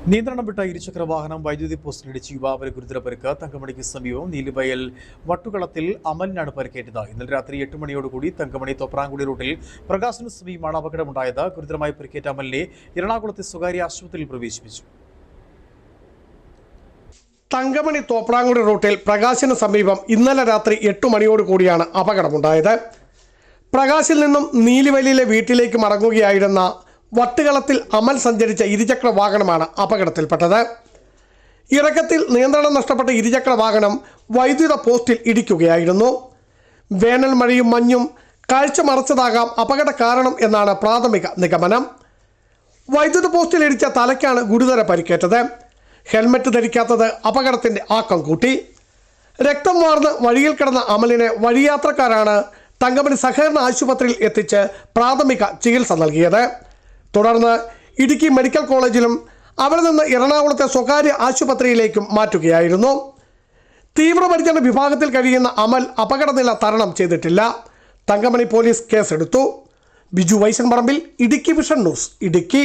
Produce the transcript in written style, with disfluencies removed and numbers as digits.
നിയന്ത്രണം വിട്ട ഇരുചക്ര വാഹനം വൈദ്യുതി പോസ്റ്റിലിടിച്ച് യുവാവിന് ഗുരുതര പരിക്ക്. തങ്കമണിക്ക് സമീപം നീലിവയൽ വട്ടുകളത്തിൽ അമലിനാണ് പരിക്കേറ്റത്. ഇന്നലെ രാത്രി 8 മണിയോടുകൂടി തങ്കമണി തോപ്രാംകുടി റൂട്ടിൽ പ്രകാശിന് സമീപമാണ് അപകടമുണ്ടായത്. ഗുരുതരമായി പരിക്കേറ്റ അമലിനെ എറണാകുളത്തെ സ്വകാര്യ ആശുപത്രിയിൽ പ്രവേശിപ്പിച്ചു. തങ്കമണി തോപ്രാംകുടി റൂട്ടിൽ പ്രകാശിന് സമീപം ഇന്നലെ രാത്രി 8 മണിയോടുകൂടിയാണ് അപകടമുണ്ടായത്. പ്രകാശിൽ നിന്നും നീലിവയലിലെ വീട്ടിലേക്ക് മടങ്ങുകയായിരുന്ന വട്ടുകളത്തിൽ അമൽ സഞ്ചരിച്ച ഇരുചക്ര വാഹനമാണ് അപകടത്തിൽപ്പെട്ടത്. ഇറക്കത്തിൽ നിയന്ത്രണം നഷ്ടപ്പെട്ട ഇരുചക്ര വാഹനം വൈദ്യുത പോസ്റ്റിൽ ഇടിക്കുകയായിരുന്നു. വേനൽ മഴയും മഞ്ഞും കാഴ്ച മറച്ചതാകാം അപകട കാരണം എന്നാണ് പ്രാഥമിക നിഗമനം. വൈദ്യുത പോസ്റ്റിൽ ഇടിച്ച തലയ്ക്കാണ് ഗുരുതര പരിക്കേറ്റത്. ഹെൽമറ്റ് ധരിക്കാത്തത് അപകടത്തിൻ്റെ ആക്കം കൂട്ടി. രക്തം വാർന്ന് വഴിയിൽ കിടന്ന അമലിനെ വഴിയാത്രക്കാരാണ് തങ്കമണി സഹകരണ ആശുപത്രിയിൽ എത്തിച്ച് പ്രാഥമിക ചികിത്സ നൽകിയത്. തുടർന്ന് ഇടുക്കി മെഡിക്കൽ കോളേജിലും അവിടെ നിന്ന് എറണാകുളത്തെ സ്വകാര്യ ആശുപത്രിയിലേക്കും മാറ്റുകയായിരുന്നു. തീവ്രപരിചരണ വിഭാഗത്തിൽ കഴിയുന്ന അമൽ അപകടനില തരണം ചെയ്തിട്ടില്ല. തങ്കമണി പോലീസ് കേസെടുത്തു. ബിജു വൈശൻ പറമ്പിൽ, ഇടുക്കി വിഷൻ ന്യൂസ്, ഇടുക്കി.